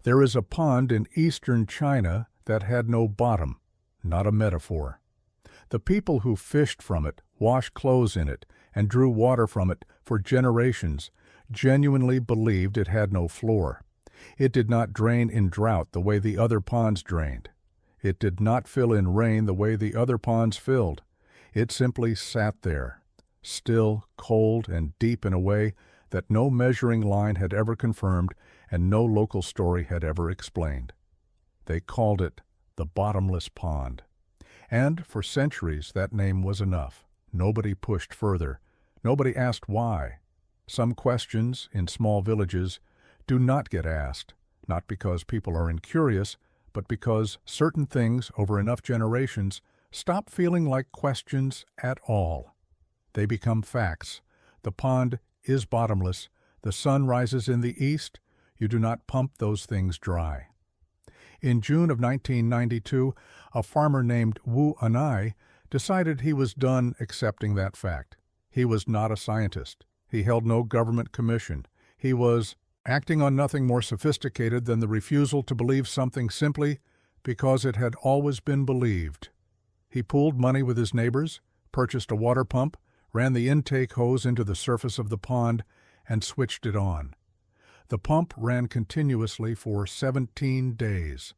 There is a pond in eastern China that had no bottom, not a metaphor. The people who fished from it, washed clothes in it, and drew water from it for generations genuinely believed it had no floor. It did not drain in drought the way the other ponds drained. It did not fill in rain the way the other ponds filled. It simply sat there, still, cold, and deep in a way that no measuring line had ever confirmed and no local story had ever explained. They called it the Bottomless Pond. And for centuries that name was enough. Nobody pushed further. Nobody asked why. Some questions in small villages do not get asked, not because people are incurious, but because certain things over enough generations stop feeling like questions at all. They become facts. The pond is bottomless. The sun rises in the east. You do not pump those things dry. In June of 1992, a farmer named Wu Anai decided he was done accepting that fact. He was not a scientist. He held no government commission. He was acting on nothing more sophisticated than the refusal to believe something simply because it had always been believed. He pooled money with his neighbors, purchased a water pump, ran the intake hose into the surface of the pond, and switched it on. The pump ran continuously for 17 days.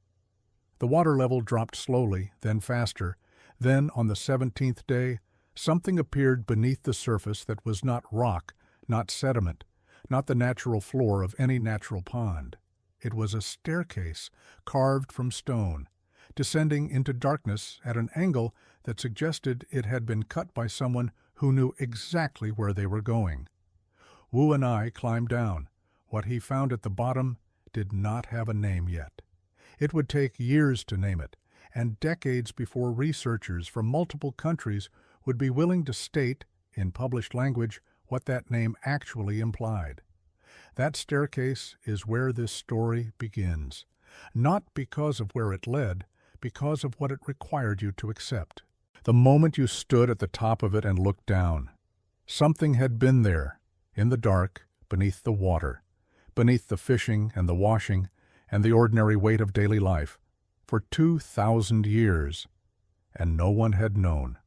The water level dropped slowly, then faster. Then, on the 17th day, something appeared beneath the surface that was not rock, not sediment, not the natural floor of any natural pond. It was a staircase carved from stone, descending into darkness at an angle that suggested it had been cut by someone who knew exactly where they were going. Wu and I climbed down. What he found at the bottom did not have a name yet. It would take years to name it, and decades before researchers from multiple countries would be willing to state, in published language, what that name actually implied. That staircase is where this story begins, not because of where it led, because of what it required you to accept. The moment you stood at the top of it and looked down, something had been there, in the dark, beneath the water, beneath the fishing and the washing and the ordinary weight of daily life, for 2,000 years, and no one had known.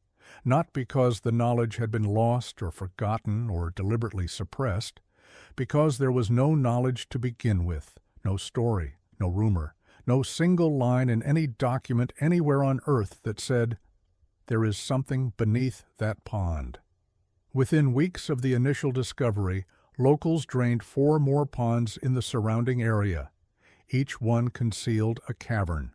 Not because the knowledge had been lost or forgotten or deliberately suppressed, because there was no knowledge to begin with, no story, no rumor, no single line in any document anywhere on earth that said, "There is something beneath that pond." Within weeks of the initial discovery, locals drained 4 more ponds in the surrounding area. Each one concealed a cavern.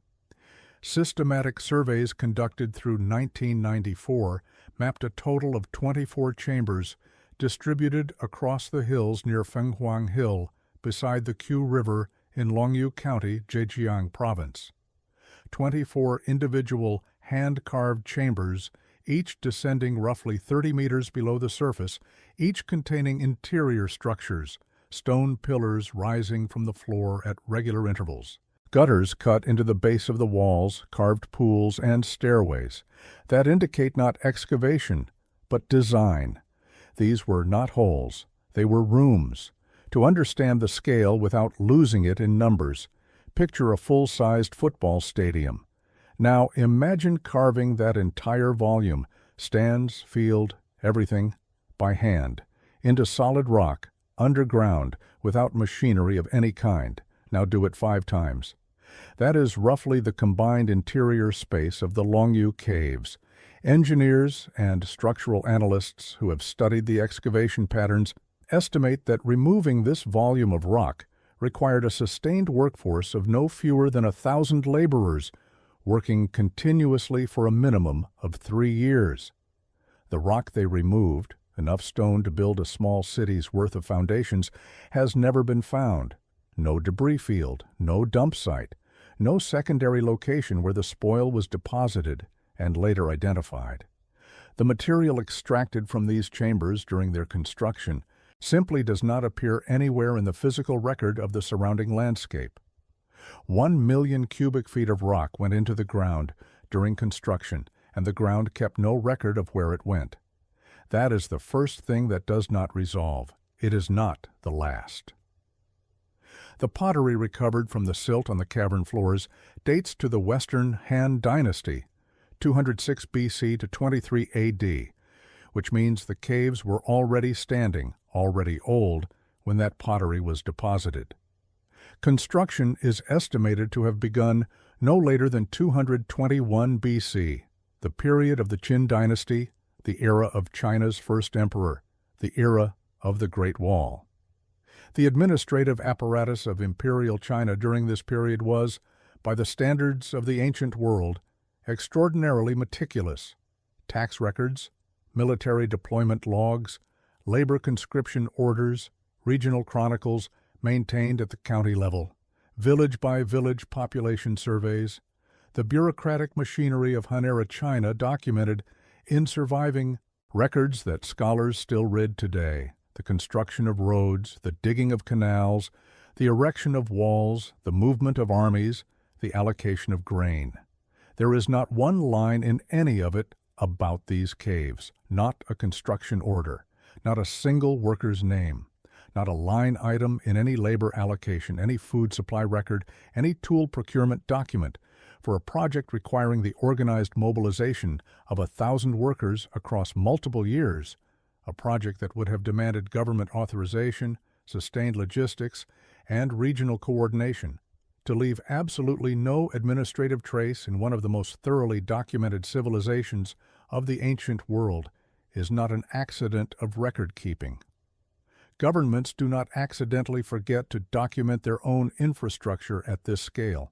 Systematic surveys conducted through 1994 mapped a total of 24 chambers distributed across the hills near Fenghuang Hill beside the Qiu River in Longyu County, Zhejiang Province. 24 individual hand-carved chambers, each descending roughly 30 meters below the surface, each containing interior structures, stone pillars rising from the floor at regular intervals. Gutters cut into the base of the walls, carved pools, and stairways that indicate not excavation, but design. These were not holes, they were rooms. To understand the scale without losing it in numbers, picture a full-sized football stadium. Now imagine carving that entire volume, stands, field, everything, by hand, into solid rock, underground, without machinery of any kind. Now do it 5 times. That is roughly the combined interior space of the Longyu Caves. Engineers and structural analysts who have studied the excavation patterns estimate that removing this volume of rock required a sustained workforce of no fewer than 1,000 laborers, working continuously for a minimum of 3 years. The rock they removed, enough stone to build a small city's worth of foundations, has never been found. No debris field, no dump site, no secondary location where the spoil was deposited and later identified. The material extracted from these chambers during their construction simply does not appear anywhere in the physical record of the surrounding landscape. 1 million cubic feet of rock went into the ground during construction, and the ground kept no record of where it went. That is the first thing that does not resolve. It is not the last. The pottery recovered from the silt on the cavern floors dates to the Western Han Dynasty, 206 BC to 23 AD, which means the caves were already standing, already old, when that pottery was deposited. Construction is estimated to have begun no later than 221 BC, the period of the Qin Dynasty, the era of China's first emperor, the era of the Great Wall. The administrative apparatus of imperial China during this period was, by the standards of the ancient world, extraordinarily meticulous. Tax records, military deployment logs, labor conscription orders, regional chronicles maintained at the county level, village-by-village population surveys, the bureaucratic machinery of Han-era China documented in surviving records that scholars still read today, the construction of roads, the digging of canals, the erection of walls, the movement of armies, the allocation of grain. There is not one line in any of it about these caves, not a construction order, not a single worker's name, not a line item in any labor allocation, any food supply record, any tool procurement document for a project requiring the organized mobilization of 1,000 workers across multiple years, a project that would have demanded government authorization, sustained logistics, and regional coordination. To leave absolutely no administrative trace in one of the most thoroughly documented civilizations of the ancient world is not an accident of record-keeping. Governments do not accidentally forget to document their own infrastructure at this scale.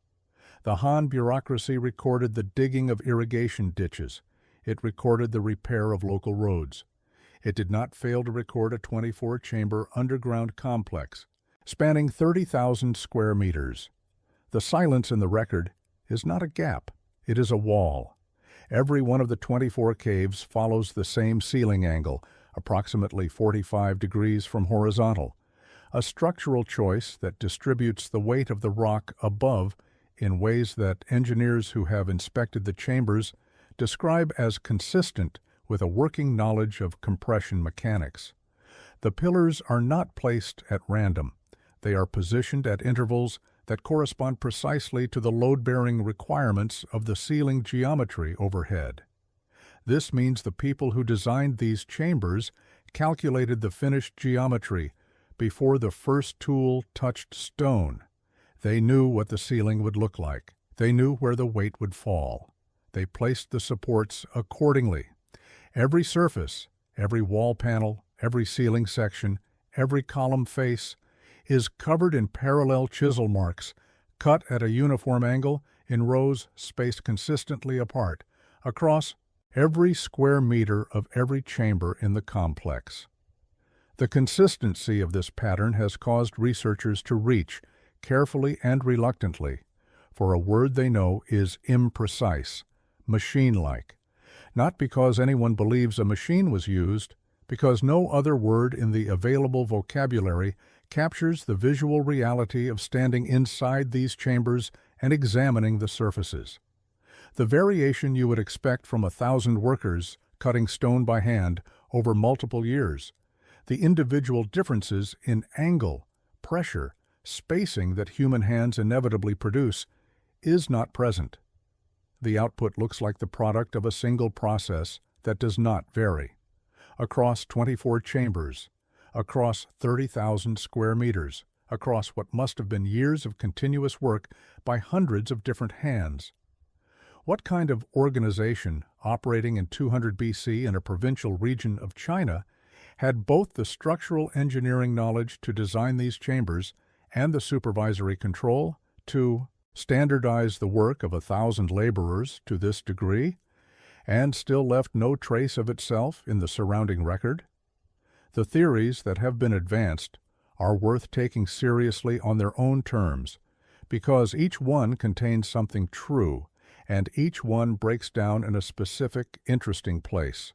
The Han bureaucracy recorded the digging of irrigation ditches. It recorded the repair of local roads. It did not fail to record a 24-chamber underground complex, spanning 30,000 square meters. The silence in the record is not a gap, it is a wall. Every one of the 24 caves follows the same ceiling angle, approximately 45 degrees from horizontal, a structural choice that distributes the weight of the rock above in ways that engineers who have inspected the chambers describe as consistent with a working knowledge of compression mechanics. The pillars are not placed at random. They are positioned at intervals that correspond precisely to the load-bearing requirements of the ceiling geometry overhead. This means the people who designed these chambers calculated the finished geometry before the first tool touched stone. They knew what the ceiling would look like. They knew where the weight would fall. They placed the supports accordingly. Every surface, every wall panel, every ceiling section, every column face is covered in parallel chisel marks, cut at a uniform angle in rows spaced consistently apart, across every square meter of every chamber in the complex. The consistency of this pattern has caused researchers to reach, carefully and reluctantly, for a word they know is imprecise, machine-like. Not because anyone believes a machine was used, because no other word in the available vocabulary captures the visual reality of standing inside these chambers and examining the surfaces. The variation you would expect from 1,000 workers cutting stone by hand over multiple years, the individual differences in angle, pressure, spacing that human hands inevitably produce, is not present. The output looks like the product of a single process that does not vary. Across 24 chambers, across 30,000 square meters, across what must have been years of continuous work by hundreds of different hands. What kind of organization operating in 200 BC in a provincial region of China had both the structural engineering knowledge to design these chambers and the supervisory control to standardize the work of 1,000 laborers to this degree, and still left no trace of itself in the surrounding record? The theories that have been advanced are worth taking seriously on their own terms, because each one contains something true, and each one breaks down in a specific, interesting place.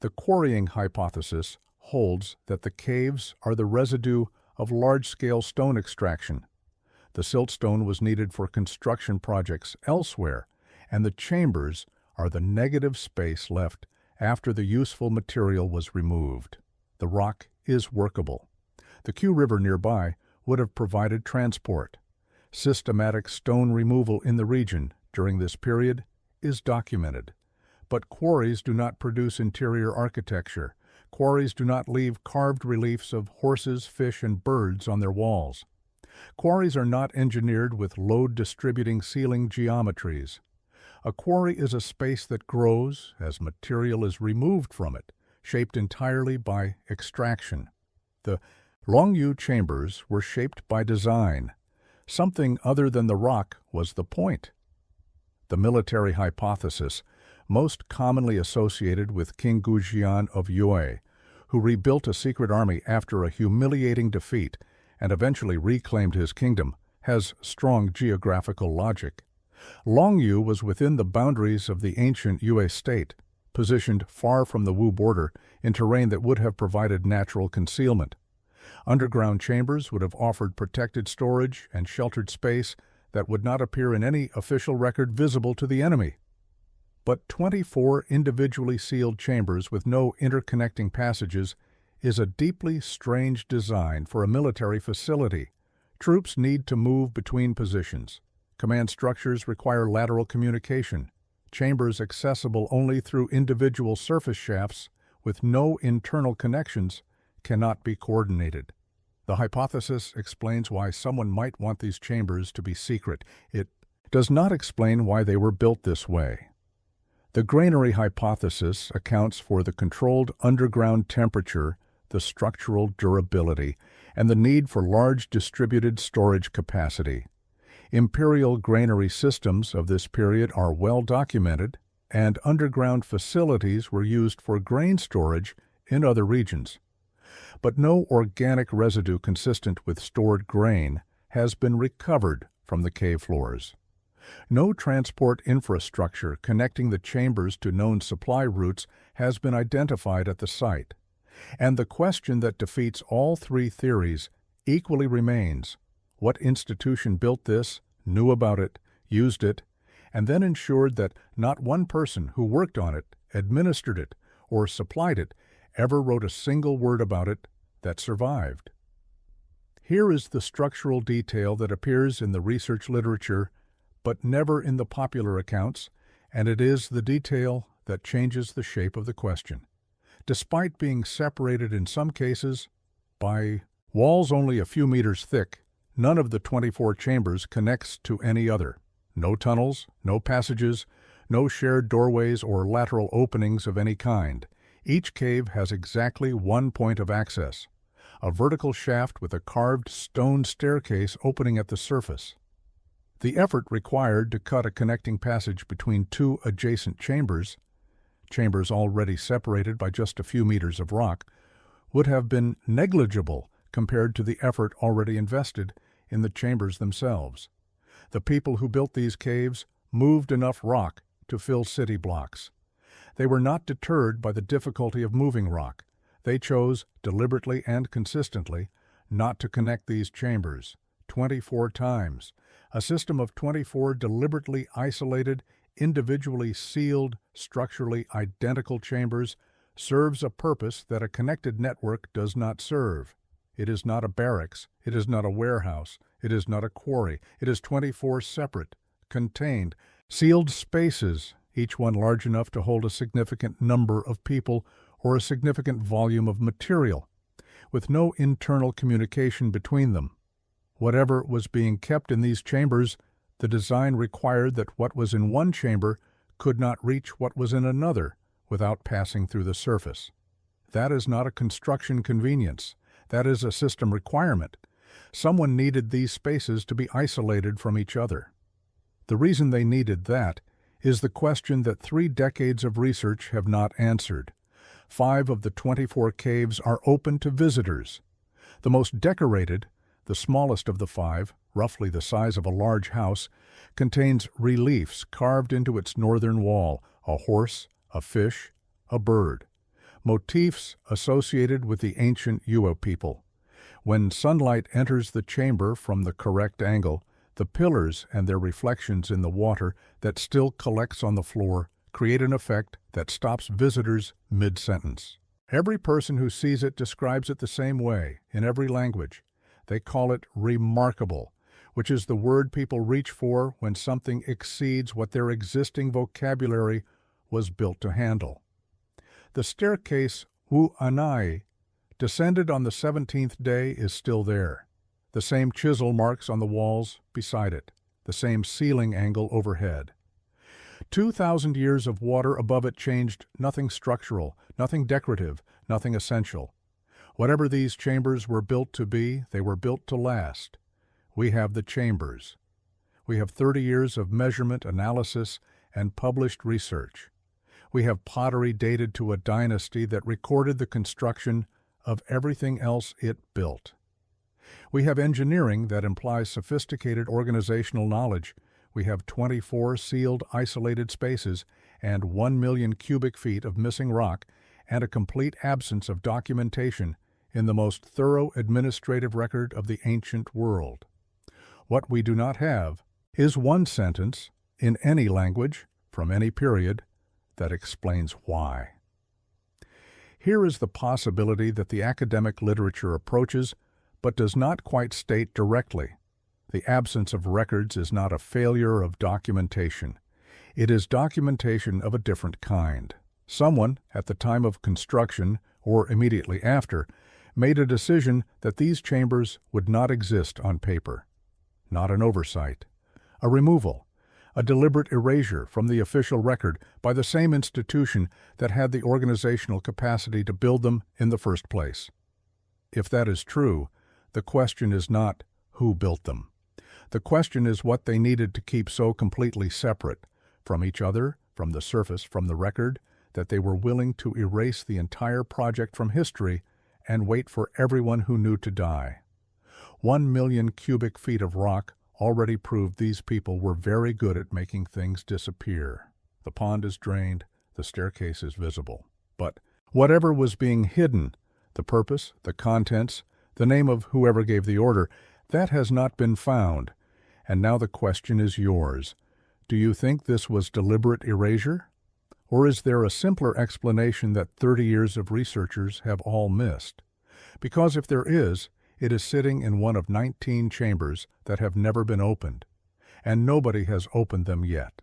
The quarrying hypothesis holds that the caves are the residue of large-scale stone extraction. The siltstone was needed for construction projects elsewhere, and the chambers are the negative space left after the useful material was removed. The rock is workable. The Q River nearby would have provided transport. Systematic stone removal in the region during this period is documented. But quarries do not produce interior architecture. Quarries do not leave carved reliefs of horses, fish, and birds on their walls. Quarries are not engineered with load-distributing ceiling geometries. A quarry is a space that grows as material is removed from it, shaped entirely by extraction. The Longyu chambers were shaped by design. Something other than the rock was the point. The military hypothesis, most commonly associated with King Gujian of Yue, who rebuilt a secret army after a humiliating defeat and eventually reclaimed his kingdom, has strong geographical logic. Longyu was within the boundaries of the ancient Yue state, positioned far from the Wu border in terrain that would have provided natural concealment. Underground chambers would have offered protected storage and sheltered space that would not appear in any official record visible to the enemy. But 24 individually sealed chambers with no interconnecting passages is a deeply strange design for a military facility. Troops need to move between positions. Command structures require lateral communication. Chambers accessible only through individual surface shafts with no internal connections cannot be coordinated. The hypothesis explains why someone might want these chambers to be secret. It does not explain why they were built this way. The granary hypothesis accounts for the controlled underground temperature, the structural durability, and the need for large distributed storage capacity. Imperial granary systems of this period are well documented, and underground facilities were used for grain storage in other regions. But no organic residue consistent with stored grain has been recovered from the cave floors. No transport infrastructure connecting the chambers to known supply routes has been identified at the site. And the question that defeats all three theories equally remains: what institution built this, knew about it, used it, and then ensured that not one person who worked on it, administered it, or supplied it ever wrote a single word about it that survived? Here is the structural detail that appears in the research literature, but never in the popular accounts, and it is the detail that changes the shape of the question. Despite being separated in some cases by walls only a few meters thick, none of the 24 chambers connects to any other. No tunnels, no passages, no shared doorways or lateral openings of any kind. Each cave has exactly one point of access, a vertical shaft with a carved stone staircase opening at the surface. The effort required to cut a connecting passage between two adjacent chambers already separated by just a few meters of rock, would have been negligible compared to the effort already invested in the chambers themselves. The people who built these caves moved enough rock to fill city blocks. They were not deterred by the difficulty of moving rock. They chose, deliberately and consistently, not to connect these chambers 24 times. A system of 24 deliberately isolated, individually sealed, structurally identical chambers serves a purpose that a connected network does not serve. It is not a barracks, it is not a warehouse, it is not a quarry. It is 24 separate, contained, sealed spaces, each one large enough to hold a significant number of people or a significant volume of material, with no internal communication between them. Whatever was being kept in these chambers, the design required that what was in one chamber could not reach what was in another without passing through the surface. That is not a construction convenience. That is a system requirement. Someone needed these spaces to be isolated from each other. The reason they needed that is the question that 3 decades of research have not answered. 5 of the 24 caves are open to visitors. The most decorated, the smallest of the 5, roughly the size of a large house, contains reliefs carved into its northern wall: a horse, a fish, a bird. Motifs associated with the ancient Yue people. When sunlight enters the chamber from the correct angle, the pillars and their reflections in the water that still collects on the floor create an effect that stops visitors mid-sentence. Every person who sees it describes it the same way, in every language. They call it remarkable, which is the word people reach for when something exceeds what their existing vocabulary was built to handle. The staircase unnaturally descended on the 17th day is still there. The same chisel marks on the walls beside it, the same ceiling angle overhead. 2,000 years of water above it changed nothing structural, nothing decorative, nothing essential. Whatever these chambers were built to be, they were built to last. We have the chambers. We have 30 years of measurement, analysis, and published research. We have pottery dated to a dynasty that recorded the construction of everything else it built. We have engineering that implies sophisticated organizational knowledge. We have 24 sealed, isolated spaces and 1 million cubic feet of missing rock and a complete absence of documentation in the most thorough administrative record of the ancient world. What we do not have is one sentence in any language, from any period, that explains why. Here is the possibility that the academic literature approaches, but does not quite state directly. The absence of records is not a failure of documentation. It is documentation of a different kind. Someone, at the time of construction or immediately after, made a decision that these chambers would not exist on paper. Not an oversight. A removal. A deliberate erasure from the official record by the same institution that had the organizational capacity to build them in the first place. If that is true, the question is not who built them. The question is what they needed to keep so completely separate from each other, from the surface, from the record, that they were willing to erase the entire project from history and wait for everyone who knew to die. 1 million cubic feet of rock already proved these people were very good at making things disappear. The pond is drained, the staircase is visible. But whatever was being hidden, the purpose, the contents, the name of whoever gave the order, that has not been found. And now the question is yours. Do you think this was deliberate erasure? Or is there a simpler explanation that 30 years of researchers have all missed? Because if there is, it is sitting in one of 19 chambers that have never been opened, and nobody has opened them yet.